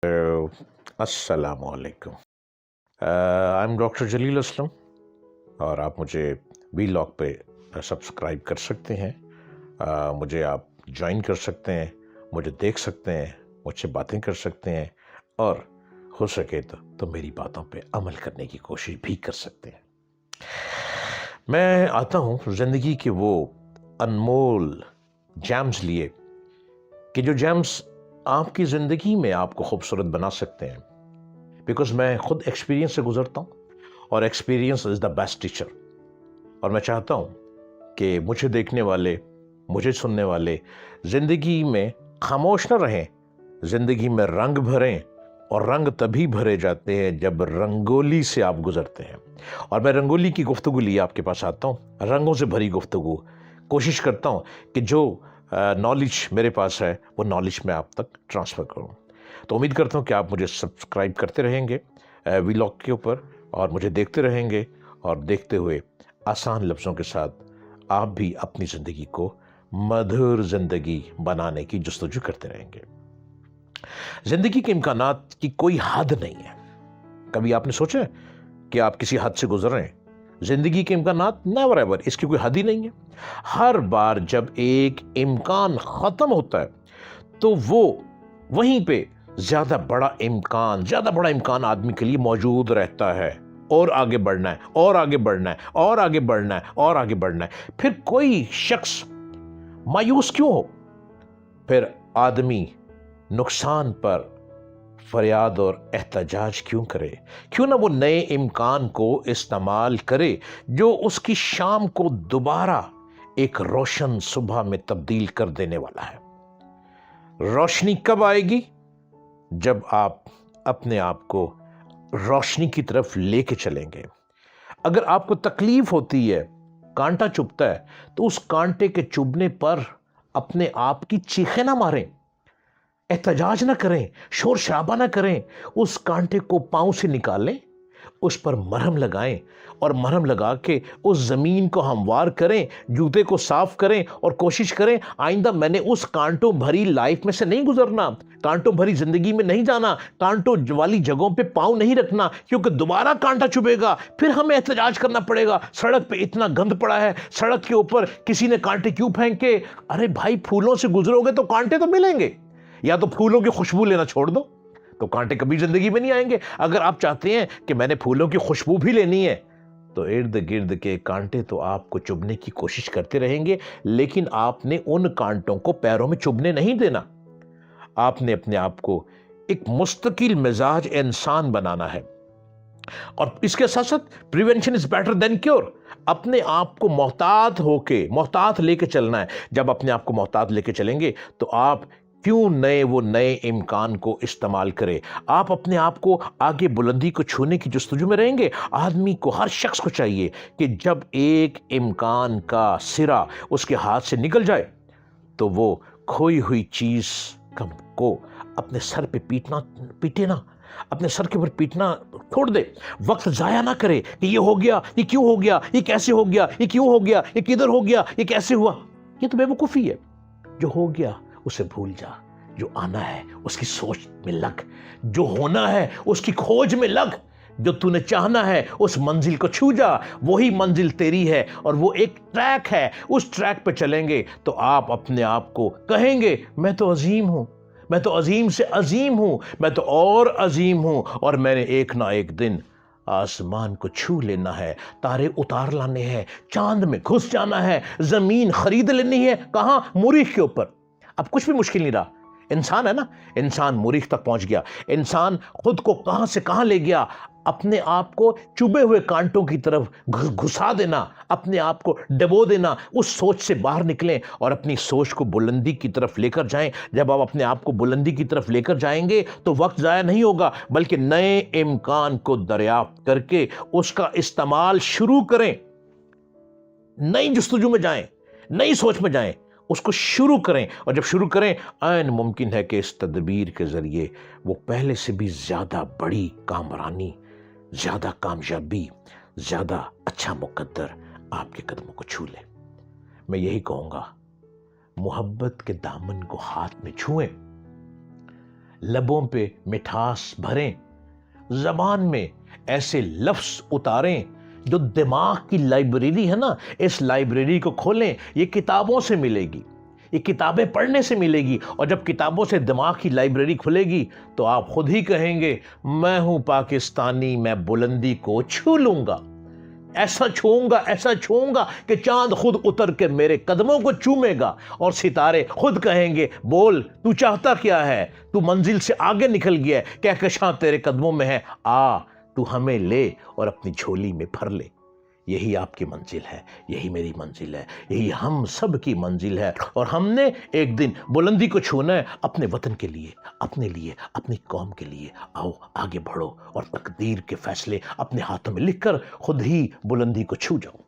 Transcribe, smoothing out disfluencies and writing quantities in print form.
अस्सलाम वालेकुम। I am doctor जलील असलम और आप मुझे वीलॉग पे सब्सक्राइब कर सकते हैं। मुझे आप ज्वाइन कर सकते हैं, मुझे देख सकते हैं, मुझसे बातें कर सकते हैं और हो सके तो मेरी बातों पे अमल करने की कोशिश भी कर सकते हैं। मैं आता हूँ ज़िंदगी के वो अनमोल जैम्स लिए कि जो जैम्स आपकी ज़िंदगी में आपको खूबसूरत बना सकते हैं। बिकॉज मैं खुद एक्सपीरियंस से गुजरता हूँ और experience is the best teacher. और मैं चाहता हूँ कि मुझे देखने वाले, मुझे सुनने वाले ज़िंदगी में खामोश न रहें, ज़िंदगी में रंग भरें। और रंग तभी भरे जाते हैं जब रंगोली से आप गुजरते हैं। और मैं रंगोली की गुफ्तगू लिए आपके पास आता हूँ, रंगों से भरी गुफ्तगू। कोशिश करता हूँ कि जो नॉलेज मेरे पास है वो नॉलेज मैं आप तक ट्रांसफ़र करूँ। तो उम्मीद करता हूँ कि आप मुझे सब्सक्राइब करते रहेंगे वीलॉग के ऊपर और मुझे देखते रहेंगे और देखते हुए आसान लफ्ज़ों के साथ आप भी अपनी ज़िंदगी को मधुर ज़िंदगी बनाने की जस्तजू करते रहेंगे। ज़िंदगी के इम्कानात की कोई हद नहीं है। कभी आपने सोचा है कि आप किसी हद से गुजर रहे हैं? ज़िंदगी के इम्कानात नेवर एवर, इसकी कोई हद ही नहीं है। हर बार जब एक इम्कान ख़त्म होता है तो वो वहीं पे ज़्यादा बड़ा इम्कान आदमी के लिए मौजूद रहता है। और आगे बढ़ना है, और आगे बढ़ना है, और आगे बढ़ना है, और आगे बढ़ना है। फिर कोई शख्स मायूस क्यों हो? फिर आदमी नुकसान पर फरियाद और एहतजाज क्यों करे? क्यों ना वो नए इम्कान को इस्तेमाल करे जो उसकी शाम को दोबारा एक रोशन सुबह में तब्दील कर देने वाला है। रोशनी कब आएगी? जब आप अपने आप को रोशनी की तरफ लेके चलेंगे। अगर आपको तकलीफ होती है, कांटा चुभता है, तो उस कांटे के चुभने पर अपने आप की चीखें ना मारें, एहतजाज ना करें, शोर शराबा ना करें। उस कांटे को पांव से निकालें, उस पर मरहम लगाएं और मरहम लगा के उस ज़मीन को हमवार करें, जूते को साफ करें और कोशिश करें आइंदा मैंने उस कांटों भरी लाइफ में से नहीं गुजरना, कांटों भरी ज़िंदगी में नहीं जाना, कांटों वाली जगहों पे पाँव नहीं रखना, क्योंकि दोबारा कांटा चुभेगा, फिर हमें एहतजाज करना पड़ेगा। सड़क पे इतना गंद पड़ा है, सड़क के ऊपर किसी ने कांटे क्यों फेंके? अरे भाई, फूलों से गुजरोगे तो कांटे तो मिलेंगे, या तो फूलों की खुशबू लेना छोड़ दो तो कांटे कभी जिंदगी में नहीं आएंगे। अगर आप चाहते हैं कि मैंने फूलों की खुशबू भी लेनी है तो इर्द गिर्द के कांटे तो आपको चुभने की कोशिश करते रहेंगे, लेकिन आपने उन कांटों को पैरों में चुभने नहीं देना। आपने अपने आप को एक मुस्तकिल मिजाज इंसान बनाना है। और इसके साथ साथ prevention is better than cure. अपने आप को मोहतात लेके चलना है। जब अपने आप को मोहतात लेके चलेंगे तो आप क्यों वो नए इम्कान को इस्तेमाल करें। आप अपने आप को आगे बुलंदी को छूने की जस्तजू में रहेंगे। आदमी को, हर शख्स को चाहिए कि जब एक इम्कान का सिरा उसके हाथ से निकल जाए तो वो खोई हुई चीज को अपने सर पे पीटे ना, अपने सर के ऊपर पीटना छोड़ दे। वक्त जाया ना करे कि ये हो गया, ये क्यों हो गया, ये कैसे हो गया, ये क्यों हो गया, ये किधर हो गया, ये कैसे हुआ। ये तो बेवकूफ़ी है। जो हो गया उसे भूल जा, जो आना है उसकी सोच में लग, जो होना है उसकी खोज में लग, जो तूने चाहना है उस मंजिल को छू जा। वही मंजिल तेरी है और वो एक ट्रैक है, उस ट्रैक पे चलेंगे तो आप अपने आप को कहेंगे मैं तो अजीम हूं, मैं तो अजीम से अजीम हूं, मैं तो और अजीम हूं और मैंने एक ना एक दिन आसमान को छू लेना है, तारे उतार लाने हैं, चांद में घुस जाना है, जमीन खरीद लेनी है। कहां? मुरीख के ऊपर। अब कुछ भी मुश्किल नहीं रहा। इंसान है ना, इंसान मुरीख तक पहुंच गया। इंसान खुद को कहां से कहां ले गया। अपने आप को चुभे हुए कांटों की तरफ घुसा देना, अपने आप को डबो देना। उस सोच से बाहर निकलें और अपनी सोच को बुलंदी की तरफ लेकर जाएं। जब आप अपने आप को बुलंदी की तरफ लेकर जाएंगे तो वक्त जाया नहीं होगा, बल्कि नए इम्कान को दरियाफ्त करके उसका इस्तेमाल शुरू करें। नई जस्तजू में जाएं, नई सोच में जाएं, उसको शुरू करें। और जब शुरू करें, ऐन मुमकिन है कि इस तदबीर के ज़रिए वो पहले से भी ज़्यादा बड़ी कामरानी, ज़्यादा कामयाबी, ज़्यादा अच्छा मुकद्दर आपके कदमों को छू ले। मैं यही कहूँगा, मोहब्बत के दामन को हाथ में छुएं, لبوں پہ مٹھاس بھریں، زبان میں ایسے لفظ اتاریں جو دماغ کی لائبریری ہے نا، اس لائبریری کو کھولیں۔ یہ کتابوں سے ملے گی، یہ کتابیں پڑھنے سے ملے گی، اور جب کتابوں سے دماغ کی لائبریری کھلے گی تو آپ خود ہی کہیں گے میں ہوں پاکستانی، میں بلندی کو چھو لوں گا، ایسا چھوؤں گا کہ چاند خود اتر کے میرے قدموں کو چومے گا، اور ستارے خود کہیں گے بول تو چاہتا کیا ہے، تو منزل سے آگے نکل گیا ہے، کہکشاں تیرے قدموں میں ہے، آ تو ہمیں لے اور اپنی جھولی میں بھر لے۔ یہی آپ کی منزل ہے، یہی میری منزل ہے، یہی ہم سب کی منزل ہے، اور ہم نے ایک دن بلندی کو چھونا ہے اپنے وطن کے لیے، اپنے لیے، اپنی قوم کے لیے۔ آؤ آگے بڑھو اور تقدیر کے فیصلے اپنے ہاتھوں میں لکھ کر خود ہی بلندی کو چھو جاؤ۔